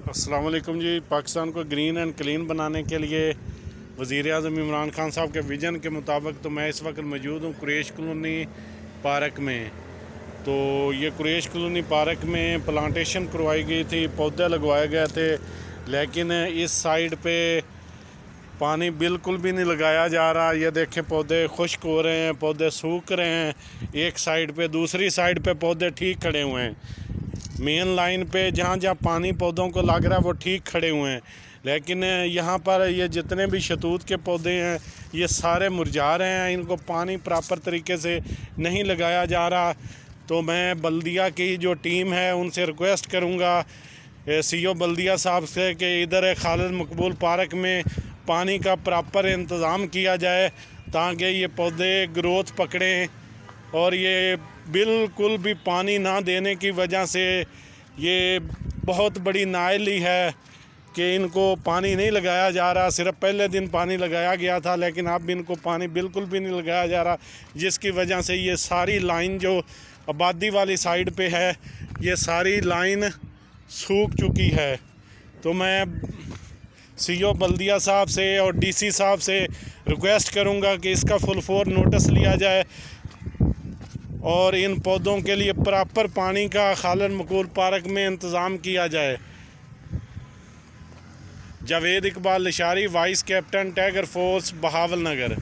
अस्सलाम वालेकुम जी। पाकिस्तान को ग्रीन एंड क्लीन बनाने के लिए वज़ीर-ए-आज़म इमरान खान साहब के विज़न के मुताबिक तो मैं इस वक्त मौजूद हूँ कुरैश कॉलोनी पार्क में। तो ये कुरैश कॉलोनी पार्क में प्लांटेशन करवाई गई थी, पौधे लगवाए गए थे, लेकिन इस साइड पे पानी बिल्कुल भी नहीं लगाया जा रहा। ये देखें, पौधे खुश्क हो रहे हैं, पौधे सूख रहे हैं एक साइड पे, दूसरी साइड पे पौधे ठीक खड़े हुए हैं। मेन लाइन पे जहाँ जहाँ पानी पौधों को लग रहा है वो ठीक खड़े हुए हैं, लेकिन यहाँ पर ये जितने भी शतूत के पौधे हैं ये सारे मुरझा रहे हैं। इनको पानी प्रॉपर तरीके से नहीं लगाया जा रहा। तो मैं बल्दिया की जो टीम है उनसे रिक्वेस्ट करूँगा, सीओ बल्दिया साहब से, कि इधर खालिद मकबूल पार्क में पानी का प्रॉपर इंतज़ाम किया जाए ताकि ये पौधे ग्रोथ पकड़ें। और ये बिल्कुल भी पानी ना देने की वजह से ये बहुत बड़ी नाअहली है कि इनको पानी नहीं लगाया जा रहा। सिर्फ पहले दिन पानी लगाया गया था, लेकिन अब इनको पानी बिल्कुल भी नहीं लगाया जा रहा, जिसकी वजह से ये सारी लाइन जो आबादी वाली साइड पे है ये सारी लाइन सूख चुकी है। तो मैं सीओ बल्दिया साहब से और डीसी साहब से रिक्वेस्ट करूंगा कि इसका फुल फोर नोटिस लिया जाए और इन पौधों के लिए प्रॉपर पानी का खालिद मकबूल पार्क में इंतज़ाम किया जाए। Javed Iqbal Lishari, vice captain tiger force, Bahawal नगर।